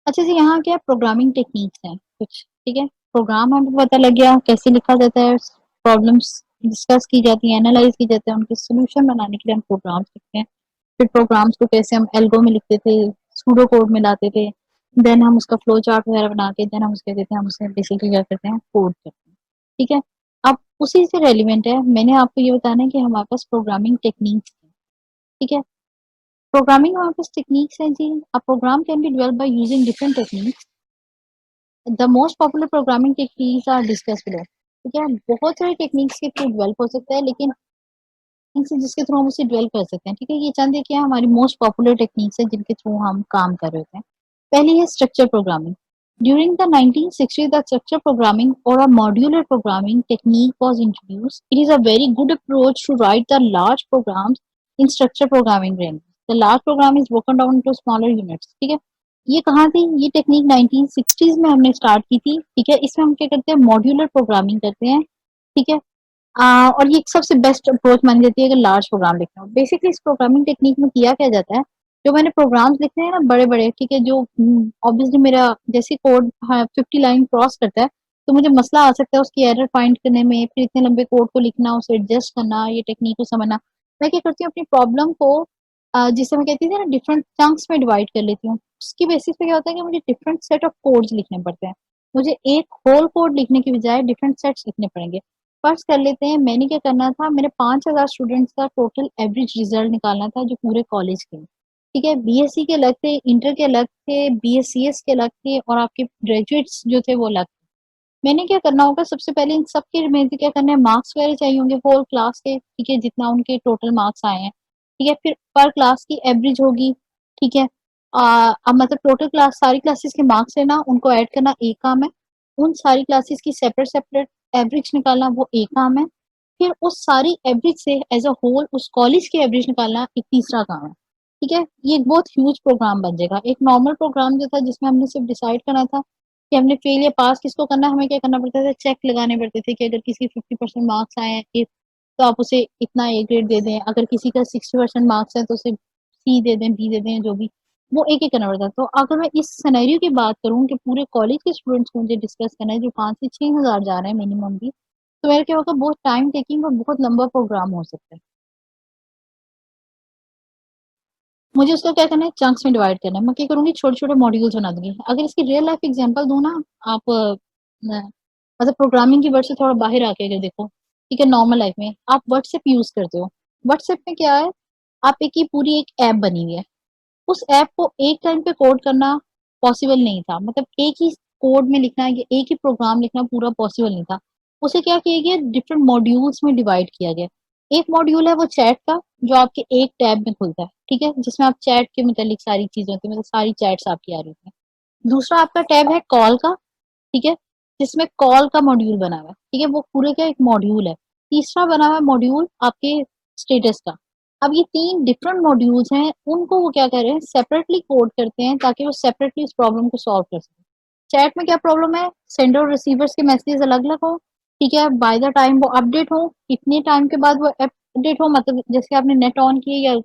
अच्छा जी, यहाँ क्या प्रोग्रामिंग टेक्निक्स हैं कुछ, ठीक है? प्रोग्राम हमें पता लग गया कैसे लिखा जाता है, प्रॉब्लम्स डिस्कस की जाती हैं, एनालाइज़ की जाते हैं, उनके सॉल्यूशन बनाने के लिए हम प्रोग्राम्स लिखते हैं। फिर प्रोग्राम्स को कैसे हम एल्गो में लिखते थे, सूडो कोड में लाते थे, देन हम उसका फ्लो चार्ट वगैरह बना के देन हम उसके देते हैं, हम उसे बेसिकली क्या करते हैं, कोड करते हैं, ठीक है? अब उसी से रेलेवेंट है, मैंने आपको ये बताना है कि हमारे पास प्रोग्रामिंग टेक्निक्स हैं, ठीक है? प्रोग्रामिंग हमारे पास टेक्निक्स हैं जी, a program can be developed by using different techniques. The most popular programming techniques are discussed below, ठीक है? बहुत सारी टेक्निक्स के थ्रू डेवलप हो सकता है, लेकिन इनसे जिसके थ्रू हम उसे डेवलप कर सकते हैं, ठीक है? ये चंद क्या हमारी मोस्ट पॉपुलर टेक्निक्स है जिनके थ्रू हम काम कर रहे होते हैं। पहली है structure programming. During the 1960 the structure programming और a modular programming technique was introduced. It is a very good approach to write the large programs in structure programming language. The large program is broken down into smaller units, ठीक है? ये कहाँ थी? ये technique 1960s में हमने start की थी, ठीक है? इसमें हम क्या करते हैं, मॉड्यूलर प्रोग्रामिंग करते हैं, ठीक है? और ये एक सबसे बेस्ट अप्रोच मानी जाती है अगर लार्ज प्रोग्राम लिखना हो। बेसिकली इस प्रोग्रामिंग टेक्निक में किया क्या जाता है, जो मैंने प्रोग्राम्स लिखे हैं ना बड़े-बड़े, ठीक है? जो ऑब्वियसली मेरा जैसे कोड 50 लाइन क्रॉस करता है, तो मुझे मसला आ सकता है उसकी एरर फाइंड करने में, फिर इतने लंबे कोड को लिखना, उसे एडजस्ट करना, ये टेक्निक को समझना। मैं क्या करती हूँ अपनी प्रॉब्लम को जिसे मैं कहती थी ना डिफरेंट चंक्स में डिवाइड कर लेती हूँ। उसकी बेसिस पे क्या होता है कि मुझे डिफरेंट सेट ऑफ कोड्स लिखने पड़ते हैं। मुझे एक होल कोड लिखने की बजाय डिफरेंट सेट्स लिखने पड़ेंगे। फर्स्ट कर लेते हैं, मैंने क्या करना था, मैंने 5000 स्टूडेंट्स का टोटल एवरेज रिजल्ट निकालना था जो पूरे कॉलेज के, ठीक है? बीएससी के अलग थे, इंटर के अलग थे, बीएससीएस के अलग थे और आपके ग्रेजुएट्स जो थे वो अलग थे। मैंने क्या करना होगा, सबसे पहले इन सब के में से क्या करना है, मार्क्स वगैरह चाहिए होंगे होल क्लास के, ठीक है? जितना उनके टोटल मार्क्स आए हैं, ठीक है? फिर पर क्लास की एवरेज होगी, ठीक है? अब मतलब टोटल क्लास सारी क्लासेस के मार्क्स लेना, उनको ऐड करना एक काम है। उन सारी क्लासेस की सेपरेट-सेपरेट एवरेज निकालना वो एक काम है। फिर उस सारी एवरेज से एज़ अ होल उस कॉलेज की एवरेज निकालना एक तीसरा काम है, ठीक है? ये एक बहुत ह्यूज प्रोग्राम बन जाएगा। एक नॉर्मल प्रोग्राम जो था जिसमें हमने सिर्फ डिसाइड करना था कि हमने फेल या पास किसको करना है, हमें क्या करना पड़ता था, चेक लगाने पड़ते थे कि अगर किसी 50% मार्क्स आए हैं ए, तो आप उसे इतना ए ग्रेड दे दें, अगर किसी का 60% मार्क्स है तो उसे सी दे दें, बी दे दें, जो भी, वो एक-एक करना पड़ता है। तो अगर मैं इस सिनेरियो की बात करूँ कि पूरे कॉलेज के स्टूडेंट्स को मुझे डिस्कस करना है जो 5 से 6 हज़ार जा रहे हैं मिनिमम भी, तो मेरा क्या होगा, बहुत टाइम टेकिंग और बहुत लंबा प्रोग्राम हो सकता है। मुझे उसका क्या करना है, चंक्स में डिवाइड करना है। मैं क्या करूँगी, छोटे-छोटे मॉड्यूल्स बना दूँगी। अगर इसकी रियल लाइफ एग्ज़ाम्पल दूँ ना, आप मतलब प्रोग्रामिंग की वर्ड से थोड़ा बाहर आके अगर देखो, ठीक है? नॉर्मल लाइफ में आप व्हाट्सएप यूज़ करते हो। व्हाट्सएप में क्या है, आप एक की पूरी एक ऐप बनी हुई है। उस ऐप को एक टाइम पे कोड करना पॉसिबल नहीं था। मतलब एक ही कोड में लिखना या एक ही प्रोग्राम लिखना पूरा पॉसिबल नहीं था। उसे क्या किया गया, डिफरेंट मॉड्यूल्स में डिवाइड किया गया। एक मॉड्यूल है वो चैट का, जो आपके एक टैब में खुलता है, ठीक है? जिसमें आप चैट के मुतालिक सारी चीज़ें होती हैं, मतलब सारी चैट्स आपकी आ रही होती हैं। दूसरा आपका टैब है कॉल का, ठीक है? जिसमें कॉल का मॉड्यूल बना हुआ है, ठीक है? वो पूरे का एक मॉड्यूल है। तीसरा बना हुआ है मॉड्यूल आपके स्टेटस का। अब ये 3 डिफरेंट मॉड्यूल्स हैं, उनको वो क्या कर रहे हैं, सेपरेटली कोड करते हैं ताकि वो सेपरेटली उस प्रॉब्लम को सॉल्व कर सकें। चैट में क्या प्रॉब्लम है, सेंडर और रिसीवर्स के मैसेजेस अलग-अलग हो, ठीक है? बाय द टाइम वो अपडेट हो, कितने टाइम के बाद वो अपडेट हो, मतलब जैसे आपने नेट ऑन किया या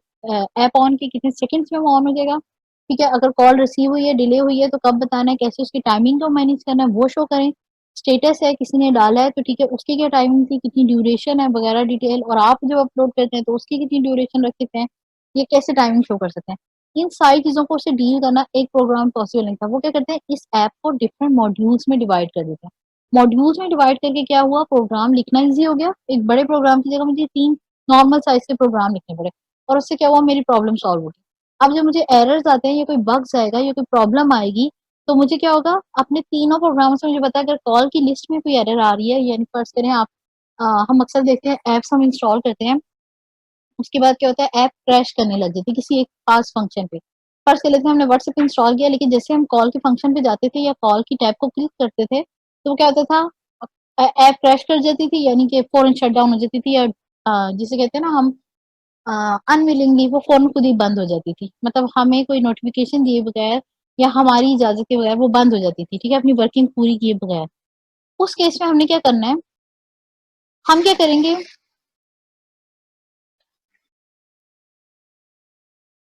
ऐप ऑन की, कितने सेकंड्स में वो ऑन हो जाएगा, ठीक है? अगर कॉल रिसीव हुई है, डिले हुई है तो कब बताना है, कैसे उसकी टाइमिंग को मैनेज करना है, वो शो करें। स्टेटस है, किसी ने डाला है तो ठीक है, उसकी क्या टाइमिंग थी, कितनी ड्यूरेशन है वगैरह डिटेल, और आप जब अपलोड करते हैं तो उसकी कितनी ड्यूरेशन रख देते हैं, ये कैसे टाइमिंग शो कर सकते हैं। इन सारी चीज़ों को उससे डील करना एक प्रोग्राम पॉसिबल नहीं था। वो क्या करते हैं, इस ऐप को डिफरेंट मॉड्यूल्स में डिवाइड कर देते हैं। मॉड्यूल्स में डिवाइड करके क्या हुआ, प्रोग्राम लिखना ईज़ी हो गया। एक बड़े प्रोग्राम की जगह मुझे 3 नॉर्मल साइज़ के प्रोग्राम लिखने पड़े और उससे क्या हुआ, मेरी प्रॉब्लम सॉल्व हो गई। अब जब मुझे एरर्स आते हैं या कोई बग्स आएगा या कोई प्रॉब्लम आएगी, तो मुझे क्या होगा, अपने तीनों प्रोग्रामों से मुझे पता है अगर कॉल की लिस्ट में कोई एरर आ रही है, यानी फ़र्ज़ करें आप हम अक्सर देखते हैं ऐप्स हम इंस्टॉल करते हैं, उसके बाद क्या होता है, ऐप क्रैश करने लग जाती है किसी एक ख़ास फ़ंक्शन पे। फ़र्ज़ कर लेते हैं हमने व्हाट्सएप इंस्टॉल किया, लेकिन जैसे हम कॉल के फ़ंक्शन पे जाते थे या कॉल की टैब को क्लिक करते थे, तो क्या होता था, ऐप क्रैश कर जाती थी, यानी कि फ़ौरन शट डाउन हो जाती थी, या जिसे कहते हैं ना हम अनविलिंगली वो फ़ौरन खुद ही बंद हो जाती थी। मतलब हमें कोई नोटिफ़िकेशन दिए बगैर या हमारी इजाज़त के बगैर वो बंद हो जाती थी, ठीक है? अपनी वर्किंग पूरी किए बगैर। उस केस में हमने क्या करना है, हम क्या करेंगे,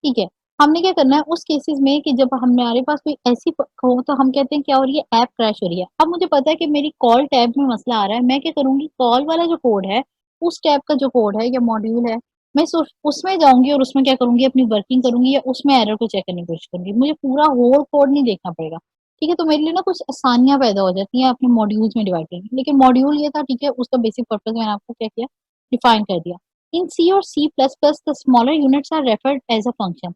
ठीक है, हमने क्या करना है उस केसेस में कि जब हमारे पास कोई ऐसी हो तो हम कहते हैं क्या हो रही है, ऐप क्रैश हो रही है। अब मुझे पता है कि मेरी कॉल टैब में मसला आ रहा है, मैं क्या करूँगी, कॉल वाला जो कोड है, उस टैब का जो कोड है या मॉड्यूल है, मैं सिर्फ उसमें जाऊँगी और उसमें क्या करूँगी, अपनी वर्किंग करूँगी या उसमें एरर को चेक करने की कोशिश करूँगी। मुझे पूरा होल कोड नहीं देखना पड़ेगा, ठीक है? तो मेरे लिए ना कुछ आसानियाँ पैदा हो जाती हैं अपने मॉड्यूल्स में डिवाइड करके। लेकिन मॉड्यूल ये था, ठीक है, उसका बेसिक पर्पज़ मैंने आपको क्या किया, डिफाइन कर दिया। इन सी और C plus plus the smaller units are referred as a function.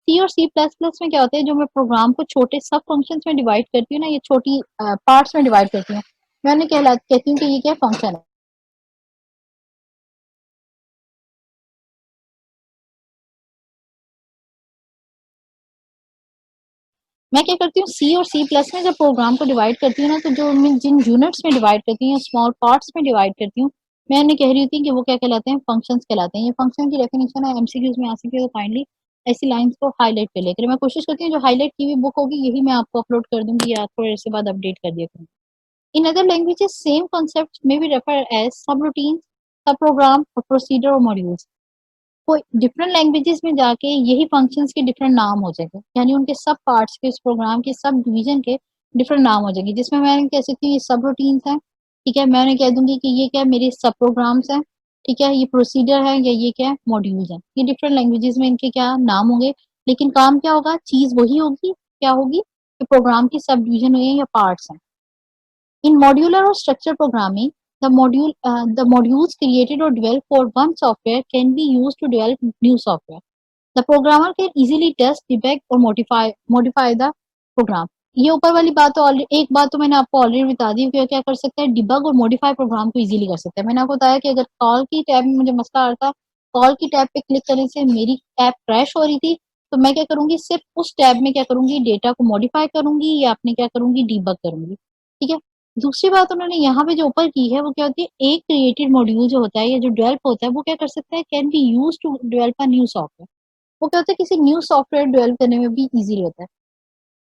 C और सी प्लस प्लस में क्या होता है, जो मैं प्रोग्राम को छोटे सब फंक्शंस में डिवाइड करती हूँ ना, ये छोटी पार्ट्स में डिवाइड करती हूँ, मैं उन्हें कहती हूँ कि ये क्या फंक्शन है। मैं क्या करती हूँ, सी और सी प्लस में जब प्रोग्राम को डिवाइड करती हूँ ना, तो जो मैं जिन यूनिट्स में डिवाइड करती हूँ, स्मॉल पार्ट्स में डिवाइड करती हूँ, मैं उन्हें कह रही होती हूँ कि वो क्या कहलाते हैं, फंक्शंस कहलाते हैं। ये फंक्शन की डेफिनेशन है, एमसीक्यूज में आ सकती है, तो काइंडली ऐसी लाइंस को हाईलाइट कर लिया करें। मैं कोशिश करती हूँ जो हाईलाइट की हुई बुक होगी यही मैं आपको अपलोड कर दूंगी या थोड़ी देर से बाद अपडेट कर दिया करूँगी। In other languages, same concepts may be referred as subroutines, subprogram or procedure or modules. कोई डिफरेंट लैंग्वेजेस में जाके यही फंक्शंस के डिफरेंट नाम हो जाएंगे, यानी उनके सब पार्ट्स के, इस प्रोग्राम के सब डिवीजन के डिफरेंट नाम हो जाएंगे, जिसमें मैं कह सकती हूँ ये सब रूटीन्स हैं, ठीक है, मैं उन्हें कह दूंगी कि ये क्या है, मेरे सब प्रोग्राम्स हैं, ठीक है, ये प्रोसीजर है या ये क्या है, मॉड्यूल्स हैं। ये डिफरेंट लैंग्वेजेस में इनके क्या नाम होंगे, लेकिन काम क्या होगा, चीज वही होगी, क्या होगी, कि प्रोग्राम की सब डिवीजन हुए या पार्ट्स हैं। In modular or structured programming, the modules created or developed for one software can be used to develop new software. The programmer can easily test, debug और modify the program. ये ऊपर वाली बात तो already, एक बात तो मैंने आपको ऑलरेडी बता दी कि क्या कर सकता है, डिबग और मॉडिफाई प्रोग्राम को इजीली कर सकता है। मैंने आपको बताया कि अगर कॉल की टैब में मुझे मसला आ रहा था, कॉल की टैब पे क्लिक करने से मेरी ऐप क्रैश हो रही थी, तो मैं क्या करूंगी, सिर्फ उस टैब में क्या करूंगी, डेटा को मॉडिफाई करूंगी या अपने क्या करूंगी, डिबग करूंगी, ठीक है। दूसरी बात उन्होंने यहाँ पे जो ऊपर की है वो क्या होती है, एक क्रिएटेड मॉड्यूल जो होता है या जो डेवलप होता है वो क्या कर सकता है, can be use to develop a new software. वो क्या होता है, किसी न्यू सॉफ्टवेयर डेवलप करने में भी इजी होता है।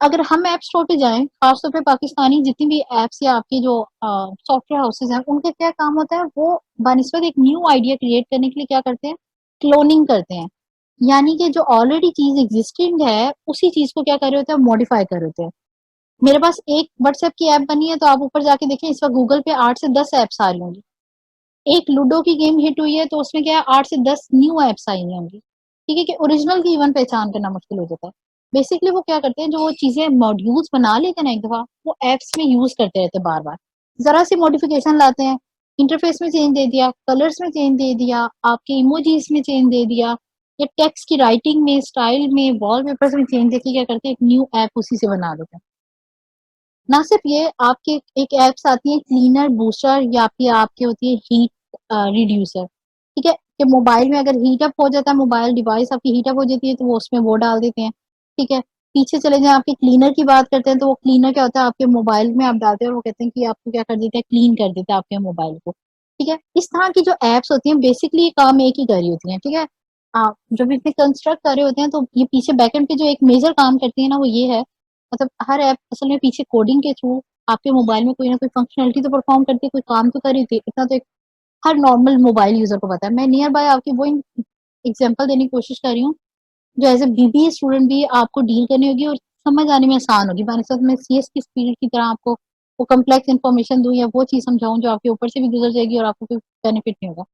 अगर हम ऐप स्टोर पे जाएं, खासतौर पे पाकिस्तानी जितनी भी ऐप्स या आपके जो सॉफ्टवेयर हाउसेज हैं, उनका क्या काम होता है, वो बानिस्बत एक न्यू आइडिया क्रिएट करने के लिए क्या करते हैं, क्लोनिंग करते हैं। यानी कि जो ऑलरेडी चीज एग्जिस्टिंग है उसी चीज को क्या कर रहे होते हैं, मॉडिफाई कर रहे होते हैं। मेरे पास एक व्हाट्सएप की ऐप बनी है, तो आप ऊपर जाके देखें, इस वक्त गूगल पे 8 से 10 ऐप्स आ रही होंगी। एक लूडो की गेम हिट हुई है तो उसमें क्या है, 8 से 10 न्यू ऐप्स आई हुई होंगी, ठीक है, कि ओरिजिनल की इवन पहचान करना मुश्किल हो जाता है। बेसिकली वो क्या करते हैं, जो वो चीजें मॉड्यूल्स बना लेते हैं ना एक दफा, वो एप्स में यूज करते रहते हैं बार बार, जरा सी मॉडिफिकेशन लाते हैं, इंटरफेस में चेंज दे दिया, कलर्स में चेंज दे दिया, आपके इमोजीज में चेंज दे दिया, या टेक्स्ट की राइटिंग में, स्टाइल में, वॉलपेपर्स में चेंज देके क्या करते हैं, एक न्यू ऐप उसी से बना देते हैं। ना सिर्फ ये, आपके एक एप्स आती है क्लीनर बूस्टर, या आपकी आपकी होती है हीट रिड्यूसर, ठीक है, कि मोबाइल में अगर हीट अप हो जाता है, मोबाइल डिवाइस आपकी हीट अप हो जाती है, तो वो उसमें वो डाल देते हैं, ठीक है। पीछे चले जाएं, आपके क्लीनर की बात करते हैं, तो वो क्लीनर क्या होता है, आपके मोबाइल में आप डालते हैं और वो कहते हैं कि आपको क्या कर देता है, क्लीन कर देता है आपके मोबाइल को, ठीक है। इस तरह की जो एप्स होती हैं बेसिकली ये काम एक ही कर रही होती हैं, ठीक है। आप जब इसे कंस्ट्रक्ट कर रहे होते हैं तो ये पीछे बैकएंड पे जो एक मेजर काम करती है ना, वो ये है, मतलब हर ऐप असल में पीछे कोडिंग के थ्रू आपके मोबाइल में कोई ना कोई फंक्शनलिटी तो परफॉर्म करती है, कोई काम तो कर रही थी, इतना तो एक हर नॉर्मल मोबाइल यूजर को पता है। मैं नियर बाय आपकी वो एग्जांपल देने की कोशिश कर रही हूँ जो एज ए बीबीए स्टूडेंट भी आपको डील करनी होगी और समझ आने में आसान होगी, साथ में सीएस की स्पीड की तरह आपको वो कम्प्लेक्स इन्फॉर्मेशन दूं या वो चीज समझाऊं जो आपके ऊपर से भी गुजर जाएगी और आपको कोई बेनिफिट नहीं होगा।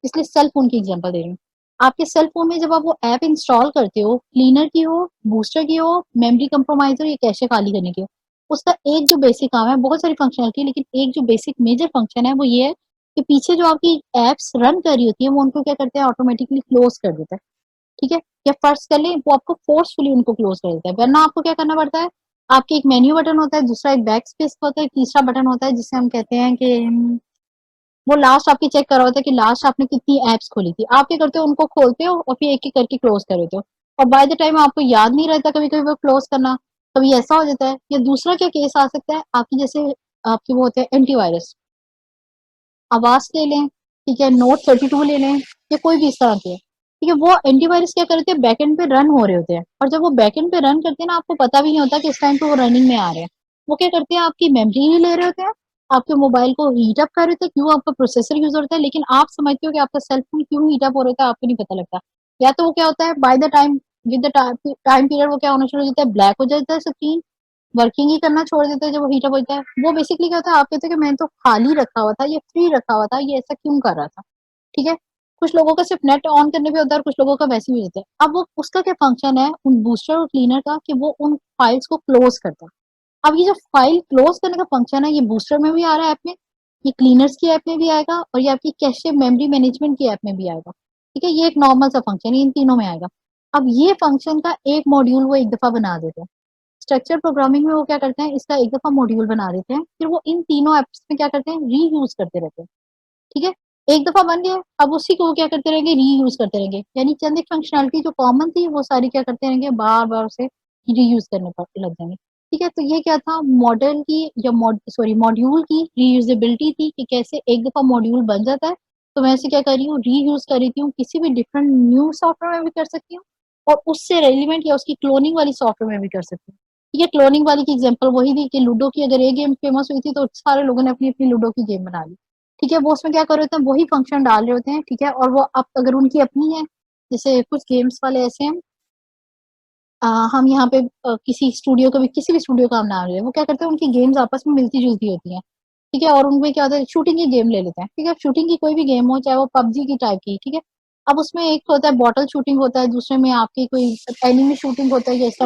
इसलिए सेल फोन की एग्जांपल दे रही हूँ। आपके सेल फोन में जब आप वो ऐप इंस्टॉल करते हो, क्लीनर की हो, बूस्टर की हो, मेमोरी कंप्रोमाइजर या कैशे खाली करने की हो, उसका एक जो बेसिक काम है, बहुत सारी फंक्शनलिटी, लेकिन एक जो बेसिक मेजर फंक्शन है वो ये है कि पीछे जो आपकी एप्स रन कर रही होती है वो उनको क्या करते हैं, ऑटोमेटिकली क्लोज कर देता है, ठीक है। या फर्स्ट कर लें, वो आपको फोर्सफुली उनको क्लोज कर देता है, वरना आपको क्या करना पड़ता है, आपके एक मेन्यू बटन होता है, दूसरा एक बैक स्पेस होता है, तीसरा बटन होता है जिसे हम कहते हैं कि वो लास्ट आपकी चेक कर रहा होता है कि लास्ट आपने कितनी एप्स खोली थी। आप क्या करते हो, उनको खोलते हो और फिर एक एक करके क्लोज कर देते हो, और बाय द टाइम आपको याद नहीं रहता कभी कभी वो क्लोज करना, कभी ऐसा हो जाता है। या दूसरा क्या केस आ सकता है, आपकी जैसे आपके वो होते हैं एंटीवायरस, आवाज ले लें, ठीक है, नोट 32 ले लें, या कोई भी इस तरह के, ठीक है, वो एंटीवायरस क्या करते हैं, बैकएंड पे रन हो रहे होते हैं, और जब वो बैकएंड पे रन करते हैं ना, आपको पता भी नहीं होता कि इस टाइम पे वो रनिंग में आ रहे हैं। वो क्या करते हैं, आपकी मेमोरी ही ले रहे होते हैं, आपके मोबाइल को हीट अप कर रहे होते हैं, क्यों, आपका प्रोसेसर यूज होता है, लेकिन आप समझते हो कि आपका सेल फोन क्यों हीट अप हो रहा होता है, आपको नहीं पता लगता। या तो वो क्या होता है, by the time with the time period वो क्या होना शुरू हो जाता है, ब्लैक हो जाता है स्क्रीन, वर्किंग ही करना छोड़ देता है जब वो हीटअप होता है। वो बेसिकली क्या होता है, आप कहते हैं कि मैंने तो खाली रखा हुआ था, ये फ्री रखा हुआ था, ये ऐसा क्यों कर रहा था, ठीक है। कुछ लोगों का सिर्फ नेट ऑन करने पे होता है और कुछ लोगों का वैसे ही होता है। अब वो उसका क्या फंक्शन है उन बूस्टर और क्लीनर का कि वो उन फाइल्स को क्लोज करता है। अब ये जो फाइल क्लोज करने का फंक्शन है ये बूस्टर में भी आ रहा है ऐप में, ये क्लीनर्स की ऐप में भी आएगा और ये आपकी कैशे मेमोरी मैनेजमेंट की ऐप में भी आएगा, ठीक है। ये एक नॉर्मल सा फंक्शन है, इन तीनों में आएगा। अब ये फंक्शन का एक मॉड्यूल वो एक दफा बना देते हैं। स्ट्रक्चर प्रोग्रामिंग में वो क्या करते हैं, इसका एक दफा मॉड्यूल बना देते हैं, फिर वो इन तीनों एप्स में क्या करते हैं, रीयूज करते रहते हैं, ठीक है। एक दफा बन गया, अब उसी को वो क्या करते रहेंगे, रीयूज करते रहेंगे, यानी चंद एक फंक्शनैलिटी जो कॉमन थी वो सारी क्या करते रहेंगे, बार बार उसे रीयूज करने पर लग जाएंगे, ठीक है। तो ये क्या था, मॉडल की या मॉड्यूल की रीयूजेबिलिटी थी कि कैसे एक दफा मॉड्यूल बन जाता है तो मैं इसे क्या कर रही हूँ, रीयूज कर रही हूँ, किसी भी डिफरेंट न्यू सॉफ्टवेयर में भी कर सकती हूँ और उससे रेलिवेंट या उसकी क्लोनिंग वाली सॉफ्टवेयर में भी कर सकती हूँ, ठीक है। क्लोनिंग वाली की एग्जांपल वही थी कि लूडो की अगर एक गेम फेमस हुई थी तो सारे लोगों ने अपनी अपनी लूडो की गेम बना ली, ठीक है। वो उसमें क्या कर रहे होते हैं, वही फंक्शन डाल रहे होते हैं, ठीक है। और वो अब अगर उनकी अपनी है, जैसे कुछ गेम्स वाले ऐसे हैं, हम यहाँ पे किसी स्टूडियो का भी, किसी भी स्टूडियो का हम नाम ले रहे हैं, वो क्या करते हैं, उनकी गेम्स आपस में मिलती जुलती होती हैं, ठीक है। और उनमें क्या होता है, शूटिंग की गेम ले लेते हैं, ठीक है। शूटिंग की कोई भी गेम हो, चाहे वो पबजी की टाइप की, ठीक है। अब उसमें एक होता है बॉटल शूटिंग होता है, दूसरे में आपकी कोई एनिमी शूटिंग होता है, या इस